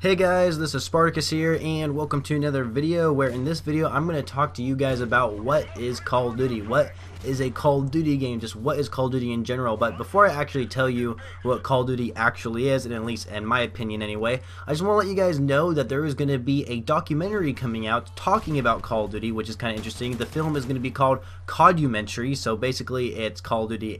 Hey guys, this is Spartacus here, and welcome to another video where in this video I'm going to talk to you guys about what is Call of Duty, what is a Call of Duty game, just what is Call of Duty in general. But before I actually tell you what Call of Duty actually is, and at least in my opinion anyway, I just want to let you guys know that there is going to be a documentary coming out talking about Call of Duty, which is kind of interesting. The film is going to be called CODumentry, so basically it's Call of Duty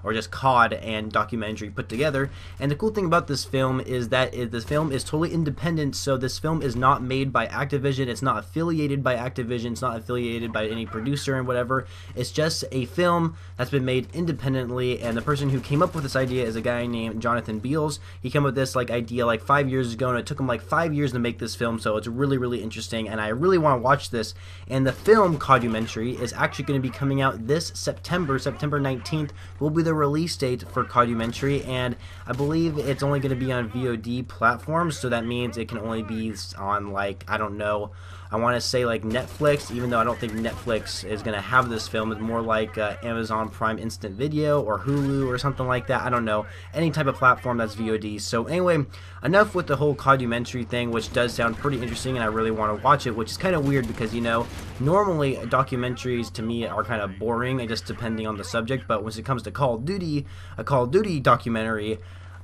or just COD and documentary put together. And the cool thing about this film is that this film is totally independent, so this film is not made by Activision, it's not affiliated by Activision, it's not affiliated by any producer and whatever. It's just a film that's been made independently, and the person who came up with this idea is a guy named Jonathan Beals. He came up with this idea 5 years ago, and it took him 5 years to make this film, so it's really interesting, and I really want to watch this. And the film CODumentary is actually going to be coming out this September 19th will be the release date for CODumentary, and I believe it's only going to be on VOD platforms, so that means it can only be on I don't know, I want to say Netflix, even though I don't think Netflix is going to have this film. It's more like Amazon Prime Instant Video or Hulu or something like that. I don't know, any type of platform that's VOD. So anyway, enough with the whole CODumentary thing, which does sound pretty interesting, and I really want to watch it, which is kind of weird because, you know, normally documentaries to me are kind of boring, just depending on the subject, but when it comes to Call of Duty, a Call of Duty documentary,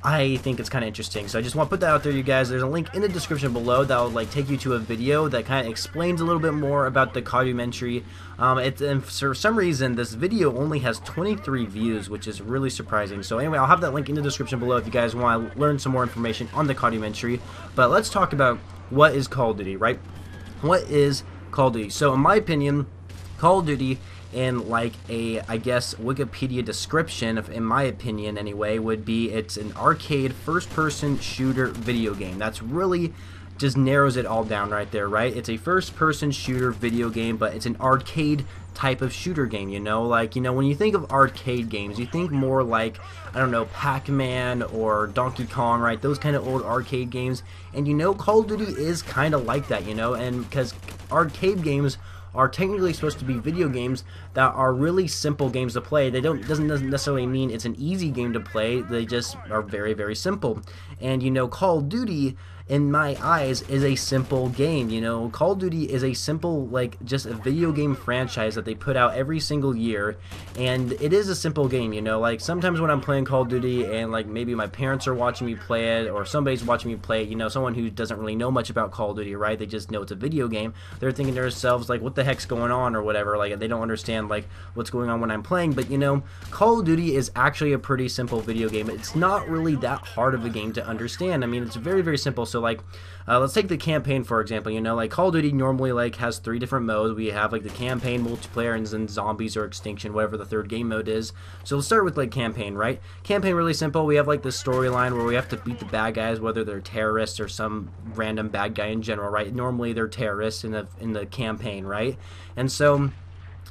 I think it's kind of interesting. So I just want to put that out there, you guys. There's a link in the description below that will take you to a video that kind of explains a little bit more about the CODumentary. And for some reason this video only has 23 views, which is really surprising. So anyway, I'll have that link in the description below if you guys want to learn some more information on the CODumentary. But let's talk about what is Call of Duty, right? What is Call of Duty? So in my opinion, Call of Duty, in I guess Wikipedia description, in my opinion anyway, would be it's an arcade first-person shooter video game. That's really just narrows it all down right there, right? It's a first-person shooter video game, but it's an arcade type of shooter game, you know? When you think of arcade games, you think more I don't know, Pac-Man or Donkey Kong, right? Those kind of old arcade games. And you know, Call of Duty is kind of like that, you know? And because arcade games are technically supposed to be video games that are really simple games to play. Doesn't necessarily mean it's an easy game to play. They just are very simple. And you know, Call of Duty, in my eyes, is a simple game. You know, Call of Duty is a simple, just a video game franchise that they put out every single year, and it is a simple game. You know, sometimes when I'm playing Call of Duty and maybe my parents are watching me play it, or somebody's watching me play it, you know, someone who doesn't really know much about Call of Duty, right? They just know it's a video game. They're thinking to themselves what the heck's going on or whatever. They don't understand what's going on when I'm playing. But you know, Call of Duty is actually a pretty simple video game. It's not really that hard of a game to understand. I mean, it's very simple. So let's take the campaign for example. You know, Call of Duty normally has 3 different modes. We have the campaign, multiplayer, and then zombies or extinction, whatever the third game mode is. So let's start with campaign, right? Campaign, really simple. We have the storyline where we have to beat the bad guys, whether they're terrorists or some random bad guy in general, right? Normally they're terrorists in the campaign, right? And so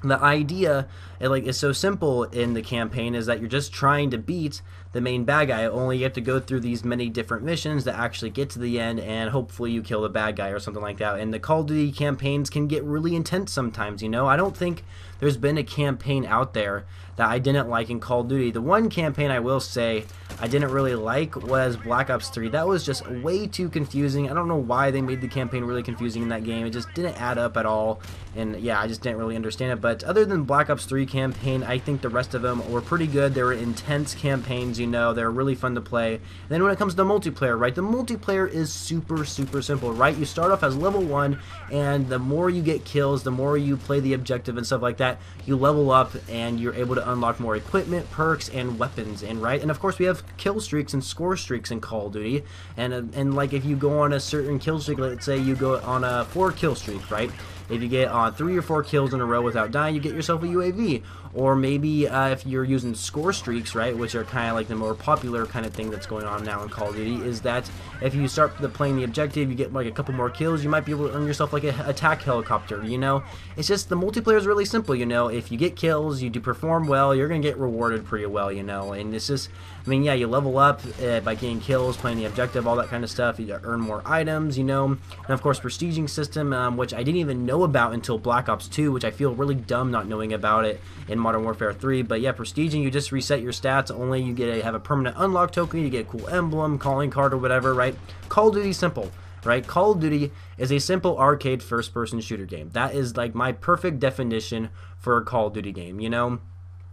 the idea is so simple in the campaign is that you're just trying to beat the main bad guy, only you have to go through these many different missions that actually get to the end, and hopefully you kill the bad guy or something like that. And the Call of Duty campaigns can get really intense sometimes, you know. I don't think there's been a campaign out there that I didn't like in Call of Duty. The one campaign I will say I didn't really like was Black Ops 3. That was just way too confusing. I don't know why they made the campaign really confusing in that game. It just didn't add up at all, and yeah, I just didn't really understand it. But other than Black Ops 3 campaign, I think the rest of them were pretty good. They were intense campaigns, you know. They're really fun to play. And then when it comes to multiplayer, right, the multiplayer is super simple, right? You start off as level 1, and the more you get kills, the more you play the objective and stuff like that, you level up and you're able to unlock more equipment, perks, and weapons, and right? And of course we have kill streaks and score streaks in Call of Duty, and if you go on a certain kill streak, let's say you go on a 4 kill streak, right? If you get on 3 or 4 kills in a row without dying, you get yourself a UAV. Or maybe if you're using score streaks, right, which are kind of the more popular kind of thing that's going on now in Call of Duty, is that if you start playing the objective, you get a couple more kills, you might be able to earn yourself an attack helicopter, you know? It's just, the multiplayer is really simple, you know? If you get kills, you do perform well, you're going to get rewarded pretty well, you know? And it's just, I mean, yeah, you level up by getting kills, playing the objective, all that kind of stuff. You earn more items, you know? And of course, prestiging system, which I didn't even know know about until Black Ops 2, which I feel really dumb not knowing about it in Modern Warfare 3. But yeah, prestiging, you just reset your stats. Only you have a permanent unlock token, you get a cool emblem, calling card, or whatever, right? Call of Duty simple. Right? Call of Duty is a simple arcade first-person shooter game. That is like my perfect definition for a Call of Duty game, you know?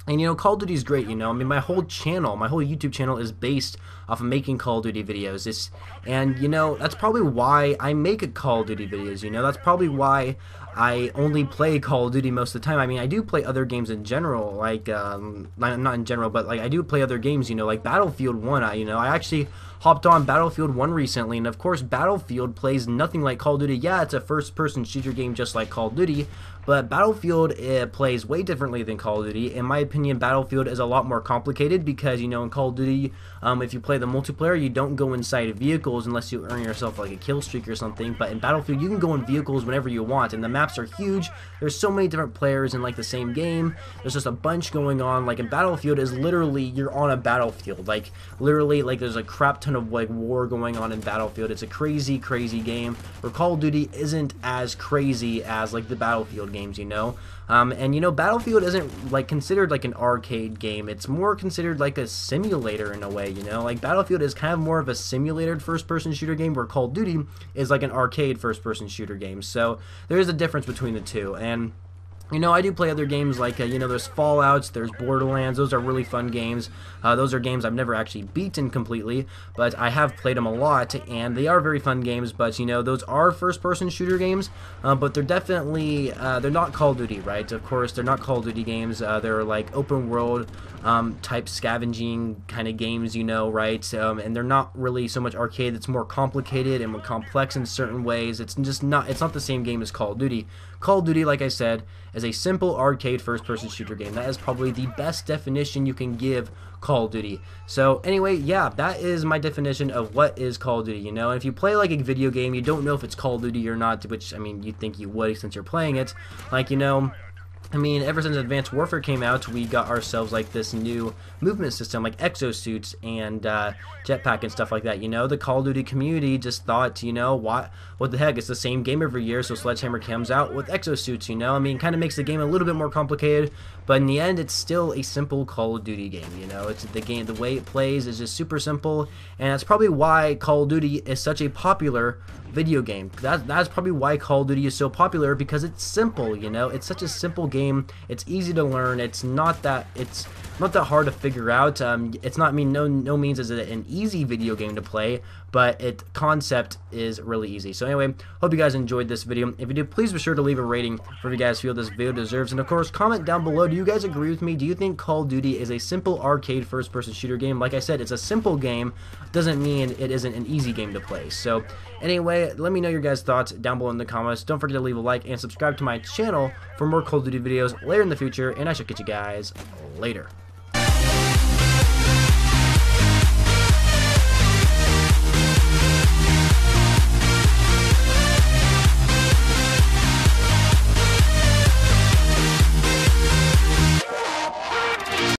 And you know, Call of Duty is great, you know. I mean, my whole YouTube channel is based off of making Call of Duty videos. And you know, that's probably why I make Call of Duty videos, you know. That's probably why I only play Call of Duty most of the time. I mean, I do play other games in general, like not in general, but like I do play other games, you know, like Battlefield 1. I actually hopped on Battlefield 1 recently, and of course Battlefield plays nothing like Call of Duty. Yeah, it's a first-person shooter game just like Call of Duty, but Battlefield plays way differently than Call of Duty. In my opinion, Battlefield is a lot more complicated because, you know, in Call of Duty, if you play the multiplayer, you don't go inside vehicles unless you earn yourself like a kill streak or something. But in Battlefield, you can go in vehicles whenever you want, and the maps are huge. There's so many different players in like the same game. There's just a bunch going on. Like in Battlefield is literally you're on a battlefield. Like literally, like there's a crap ton of like war going on in Battlefield. It's a crazy game. Where Call of Duty isn't as crazy as like the Battlefield games, you know. And you know, Battlefield isn't like considered like an arcade game. It's more considered like a simulator in a way, you know. Like Battlefield is kind of more of a simulated first-person shooter game, where Call of Duty is like an arcade first-person shooter game. So there is a difference between the two. And you know, I do play other games like, you know, there's Fallouts, there's Borderlands. Those are really fun games. Those are games I've never actually beaten completely, but I have played them a lot, and they are very fun games. But, you know, those are first-person shooter games, but they're definitely, they're not Call of Duty, right? Of course, they're not Call of Duty games. They're like open-world type scavenging kind of games, you know, right? And they're not really so much arcade. It's more complicated and more complex in certain ways. It's not the same game as Call of Duty. Call of Duty, like I said, is a simple arcade first-person shooter game. That is probably the best definition you can give Call of Duty. So anyway, yeah, that is my definition of what is Call of Duty, you know. And if you play like a video game, you don't know if it's Call of Duty or not, which, I mean, you'd think you would since you're playing it. Like, you know, I mean, ever since Advanced Warfare came out, we got ourselves like this new movement system, like exosuits and jetpack and stuff like that. You know, the Call of Duty community just thought, you know, what the heck? It's the same game every year, so Sledgehammer comes out with exosuits. You know, I mean, kind of makes the game a little bit more complicated, but in the end, it's still a simple Call of Duty game. You know, it's the game, the way it plays is just super simple, and that's probably why Call of Duty is such a popular video game. That's probably why Call of Duty is so popular, because it's simple. You know, it's such a simple game. It's easy to learn. It's not that hard to figure out. It's not no means is it an easy video game to play, but concept is really easy. So anyway, hope you guys enjoyed this video. If you did, please be sure to leave a rating for if you guys feel this video deserves, and of course comment down below, do you guys agree with me? Do you think Call of Duty is a simple arcade first-person shooter game? Like I said, it's a simple game, doesn't mean it isn't an easy game to play. So anyway, let me know your guys' thoughts down below in the comments. Don't forget to leave a like and subscribe to my channel for more Call of Duty videos later in the future, and I shall catch you guys later.